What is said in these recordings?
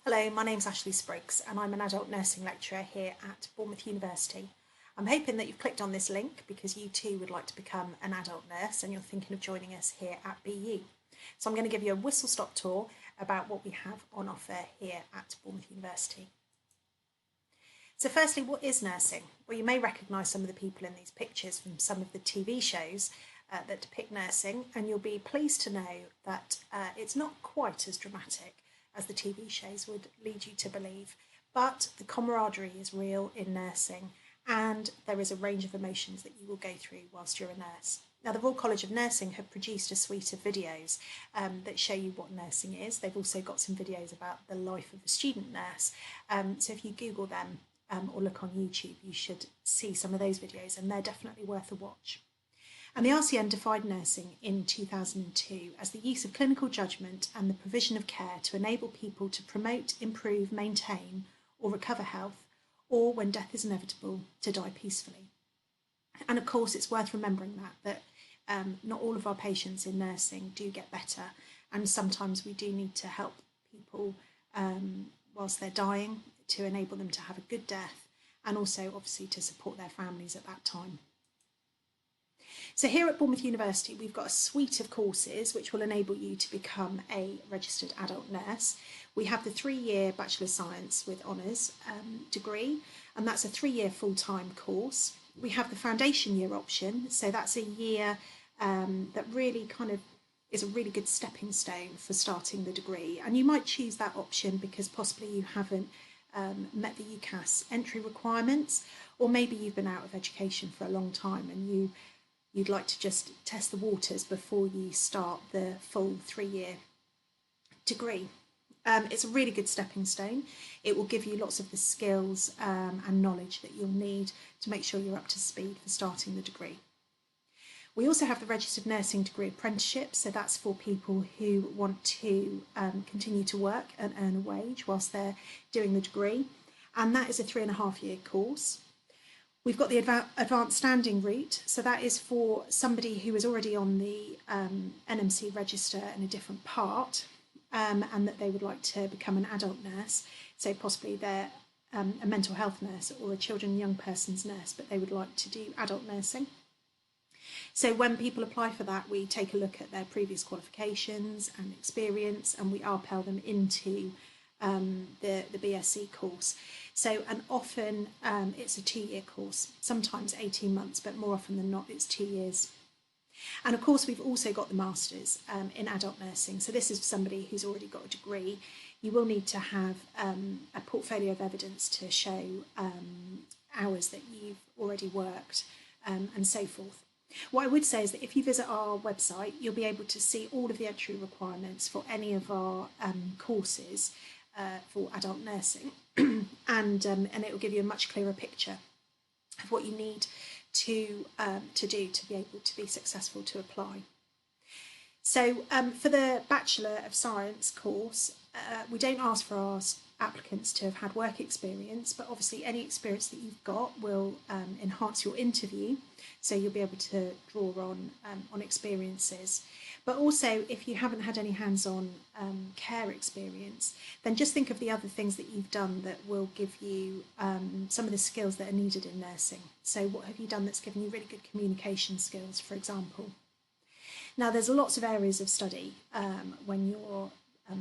Hello, my name's Ashley Spriggs and I'm an adult nursing lecturer here at Bournemouth University. I'm hoping that you've clicked on this link because you too would like to become an adult nurse and you're thinking of joining us here at BU. So I'm going to give you a whistle-stop tour about what we have on offer here at Bournemouth University. So firstly, what is nursing? Well, you may recognise some of the people in these pictures from some of the TV shows that depict nursing, and you'll be pleased to know that it's not quite as dramatic as the TV shows would lead you to believe, but the camaraderie is real in nursing, and there is a range of emotions that you will go through whilst you're a nurse. Now, the Royal College of Nursing have produced a suite of videos that show you what nursing is. They've also got some videos about the life of a student nurse. So if you Google them or look on YouTube, you should see some of those videos, and they're definitely worth a watch. And the RCN defined nursing in 2002 as the use of clinical judgment and the provision of care to enable people to promote, improve, maintain, or recover health, or when death is inevitable, to die peacefully. And of course, it's worth remembering that not all of our patients in nursing do get better, and sometimes we do need to help people whilst they're dying to enable them to have a good death, and also obviously to support their families at that time. So here at Bournemouth University, we've got a suite of courses which will enable you to become a registered adult nurse. We have the 3-year Bachelor of Science with Honours degree, and that's a 3-year full-time course. We have the foundation year option, so that's a year that really kind of is a really good stepping stone for starting the degree. And you might choose that option because possibly you haven't met the UCAS entry requirements, or maybe you've been out of education for a long time and you'd like to just test the waters before you start the full 3-year degree. It's a really good stepping stone. It will give you lots of the skills and knowledge that you'll need to make sure you're up to speed for starting the degree. We also have the Registered Nursing Degree Apprenticeship, so that's for people who want to continue to work and earn a wage whilst they're doing the degree, and that is a 3.5-year course. We've got the advanced standing route, so that is for somebody who is already on the NMC register in a different part, and that they would like to become an adult nurse, so possibly they're a mental health nurse or a children and young persons nurse, but they would like to do adult nursing. So when people apply for that, we take a look at their previous qualifications and experience, and we RPEL them into the BSc course. So, and often it's a 2-year course, sometimes 18 months, but more often than not, it's 2 years. And of course, we've also got the Masters in adult nursing. So this is somebody who's already got a degree. You will need to have a portfolio of evidence to show hours that you've already worked and so forth. What I would say is that if you visit our website, you'll be able to see all of the entry requirements for any of our courses for adult nursing, and it will give you a much clearer picture of what you need to do to be able to be successful to apply. So for the Bachelor of Science course, we don't ask for our applicants to have had work experience, but obviously any experience that you've got will enhance your interview, so you'll be able to draw on experiences. But also, if you haven't had any hands-on care experience, then just think of the other things that you've done that will give you some of the skills that are needed in nursing. So what have you done that's given you really good communication skills, for example? Now, there's lots of areas of study when you're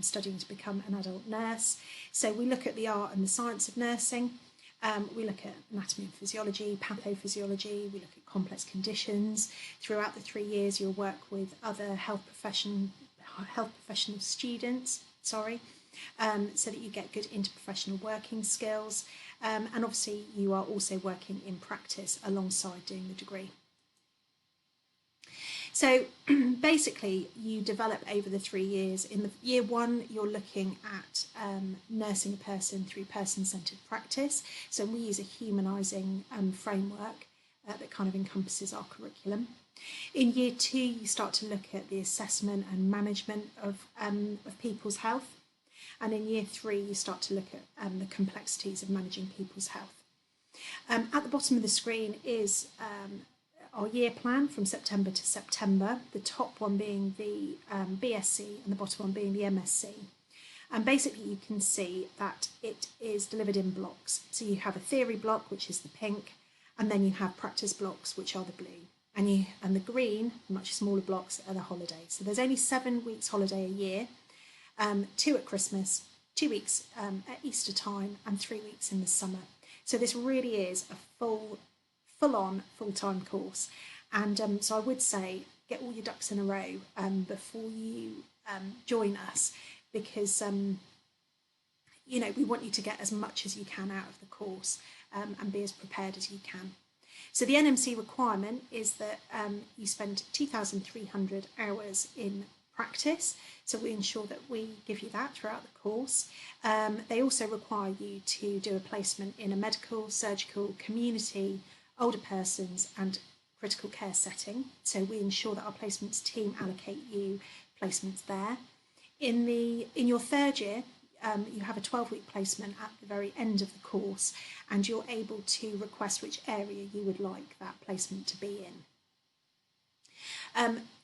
studying to become an adult nurse. So we look at the art and the science of nursing. We look at anatomy and physiology, pathophysiology, we look at complex conditions. Throughout the 3 years, you'll work with other health professional students, so that you get good interprofessional working skills. And obviously, you are also working in practice alongside doing the degree. So basically, you develop over the 3 years. In the year 1, you're looking at nursing a person through person-centred practice. So we use a humanising framework that kind of encompasses our curriculum. In year 2, you start to look at the assessment and management of people's health. And in year 3, you start to look at the complexities of managing people's health. At the bottom of the screen is our year plan from September to September, the top one being the BSc and the bottom one being the MSc. And basically you can see that it is delivered in blocks. So you have a theory block, which is the pink, and then you have practice blocks, which are the blue. And the green, much smaller blocks, are the holidays. So there's only 7 weeks holiday a year, 2 at Christmas, 2 weeks at Easter time, and 3 weeks in the summer. So this really is a full-on, full-time course. And so I would say get all your ducks in a row before you join us, because we want you to get as much as you can out of the course and be as prepared as you can. So the NMC requirement is that you spend 2,300 hours in practice. So we ensure that we give you that throughout the course. They also require you to do a placement in a medical, surgical, community, older persons and critical care setting. So we ensure that our placements team allocate you placements there. In your third year, you have a 12-week placement at the very end of the course, and you're able to request which area you would like that placement to be in.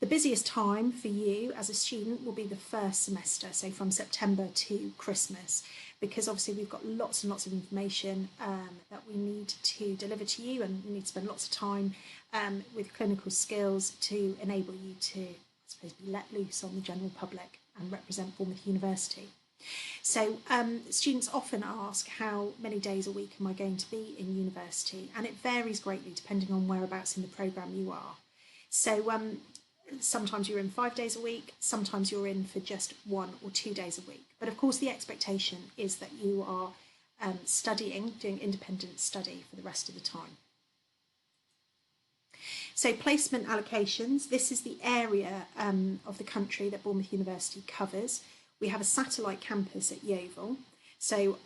The busiest time for you as a student will be the first semester, so from September to Christmas, because obviously we've got lots and lots of information that we need to deliver to you, and we need to spend lots of time with clinical skills to enable you to, I suppose, be let loose on the general public and represent Bournemouth University. So students often ask, how many days a week am I going to be in university? And it varies greatly depending on whereabouts in the programme you are. So sometimes you're in 5 days a week, sometimes you're in for just 1 or 2 days a week. But of course the expectation is that you are studying, doing independent study for the rest of the time. So placement allocations, this is the area of the country that Bournemouth University covers. We have a satellite campus at Yeovil. So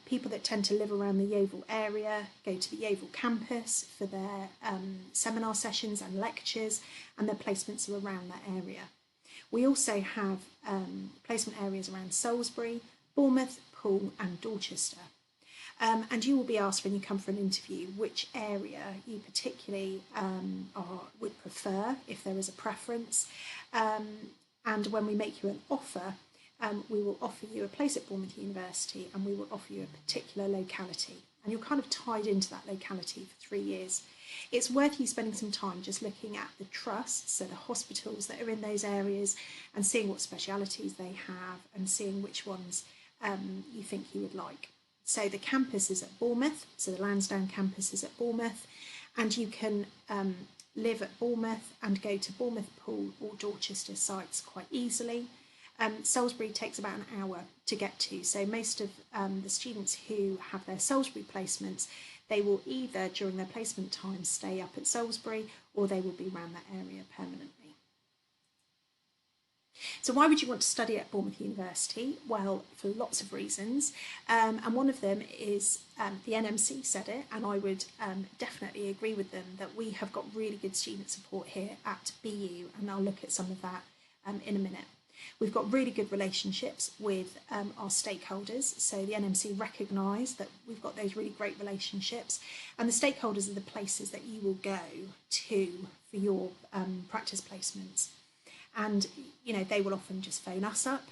people that tend to live around the Yeovil area go to the Yeovil campus for their seminar sessions and lectures, and their placements are around that area. We also have placement areas around Salisbury, Bournemouth, Poole and Dorchester. And you will be asked when you come for an interview which area you particularly would prefer, if there is a preference. And when we make you an offer, we will offer you a place at Bournemouth University, and we will offer you a particular locality, and you're kind of tied into that locality for 3 years. It's worth you spending some time just looking at the trusts, so the hospitals that are in those areas, and seeing what specialities they have and seeing which ones you think you would like. So the campus is at Bournemouth, so the Lansdowne campus is at Bournemouth, and you can live at Bournemouth and go to Bournemouth, Poole or Dorchester sites quite easily. Salisbury takes about an hour to get to, so most of the students who have their Salisbury placements, they will either during their placement time stay up at Salisbury, or they will be around that area permanently. So why would you want to study at Bournemouth University? Well, for lots of reasons, and one of them is the NMC said it, and I would definitely agree with them, that we have got really good student support here at BU, and I'll look at some of that in a minute. We've got really good relationships with our stakeholders, so the NMC recognise that we've got those really great relationships, and the stakeholders are the places that you will go to for your practice placements. And they will often just phone us up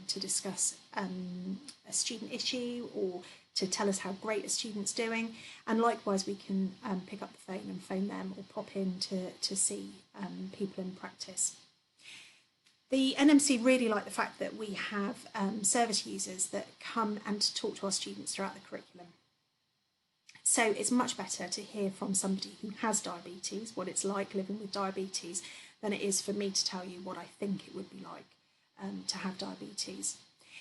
to discuss a student issue, or to tell us how great a student's doing, and likewise we can pick up the phone and phone them, or pop in to see people in practice. The NMC really like the fact that we have service users that come and talk to our students throughout the curriculum. So it's much better to hear from somebody who has diabetes, what it's like living with diabetes, than it is for me to tell you what I think it would be like to have diabetes.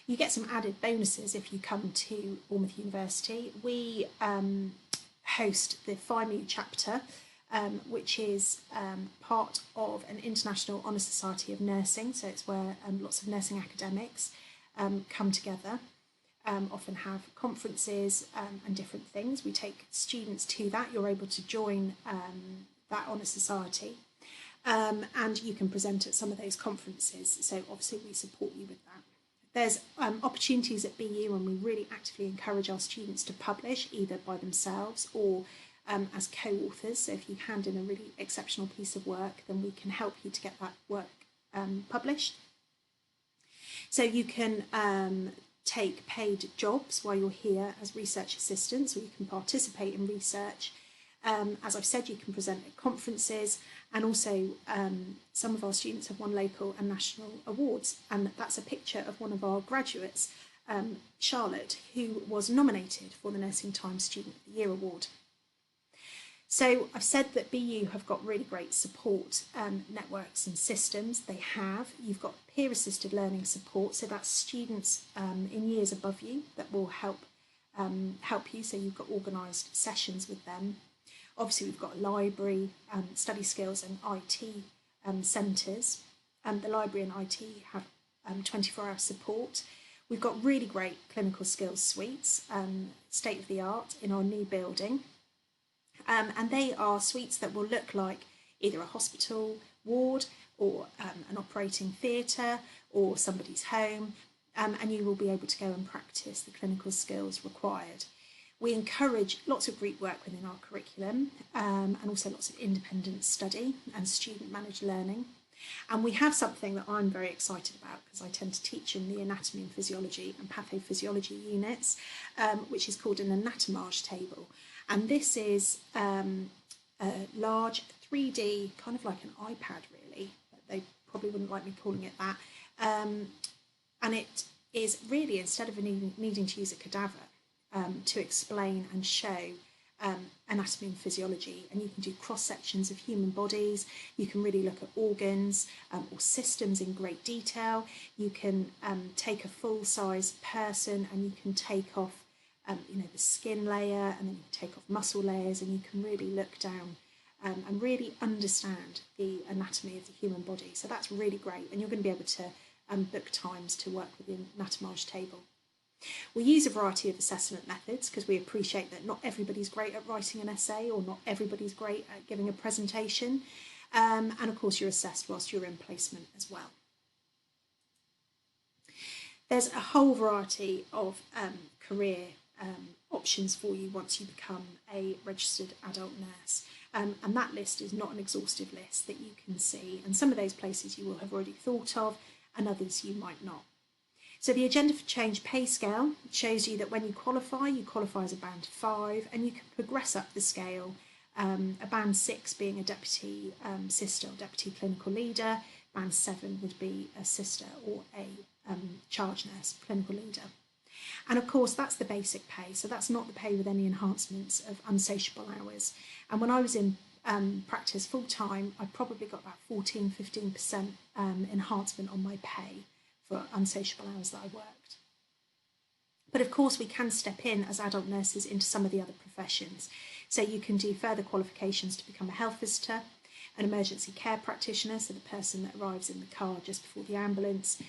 You get some added bonuses if you come to Bournemouth University. We host the FIMU chapter, which is part of an International Honour Society of Nursing, so it's where lots of nursing academics come together, often have conferences and different things. We take students to that. You're able to join that Honour Society, and you can present at some of those conferences, so obviously we support you with that. There's opportunities at BU, and we really actively encourage our students to publish either by themselves or as co-authors. So if you hand in a really exceptional piece of work, then we can help you to get that work published. So you can take paid jobs while you're here as research assistants, or you can participate in research. As I've said, you can present at conferences, and also some of our students have won local and national awards, and that's a picture of one of our graduates, Charlotte, who was nominated for the Nursing Times Student of the Year Award. So I've said that BU have got really great support networks and systems. They have. You've got peer-assisted learning support, so that's students in years above you that will help you. So you've got organised sessions with them. Obviously, we've got a library, study skills and IT centres. The library and IT have 24-hour support. We've got really great clinical skills suites, state-of-the-art in our new building. And they are suites that will look like either a hospital ward or an operating theatre or somebody's home, and you will be able to go and practice the clinical skills required. We encourage lots of group work within our curriculum, and also lots of independent study and student-managed learning. And we have something that I'm very excited about, because I tend to teach in the anatomy and physiology and pathophysiology units, which is called an anatomage table. And this is a large 3D, kind of like an iPad really, but they probably wouldn't like me calling it that. And it is really, instead of needing to use a cadaver to explain and show anatomy and physiology, and you can do cross sections of human bodies, you can really look at organs or systems in great detail, you can take a full-size person and you can take off the skin layer, and then you can take off muscle layers, and you can really look down and really understand the anatomy of the human body. So that's really great, and you're going to be able to book times to work with the anatomage table. We use a variety of assessment methods because we appreciate that not everybody's great at writing an essay, or not everybody's great at giving a presentation, and of course you're assessed whilst you're in placement as well. There's a whole variety of career options for you once you become a registered adult nurse, and that list is not an exhaustive list that you can see, and some of those places you will have already thought of and others you might not. So the Agenda for Change pay scale shows you that when you qualify as a band 5, and you can progress up the scale, a band 6 being a deputy sister or deputy clinical leader, band 7 would be a sister or a charge nurse clinical leader. And of course, that's the basic pay. So that's not the pay with any enhancements of unsatiable hours. And when I was in practice full time, I probably got about 14–15% enhancement on my pay for unsatiable hours that I worked. But of course, we can step in as adult nurses into some of the other professions. So you can do further qualifications to become a health visitor, an emergency care practitioner, so the person that arrives in the car just before the ambulance.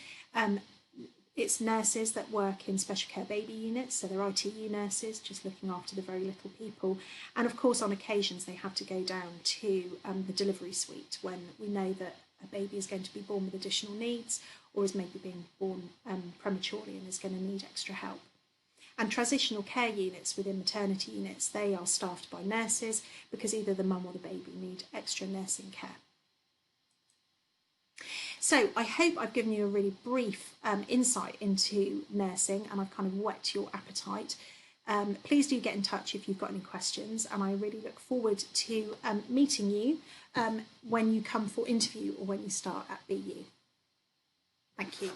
It's nurses that work in special care baby units, so they're ITU nurses, just looking after the very little people. And of course, on occasions, they have to go down to the delivery suite when we know that a baby is going to be born with additional needs, or is maybe being born prematurely and is going to need extra help. And transitional care units within maternity units, they are staffed by nurses because either the mum or the baby need extra nursing care. So I hope I've given you a really brief insight into nursing, and I've kind of whet your appetite. Please do get in touch if you've got any questions, and I really look forward to meeting you when you come for interview or when you start at BU. Thank you.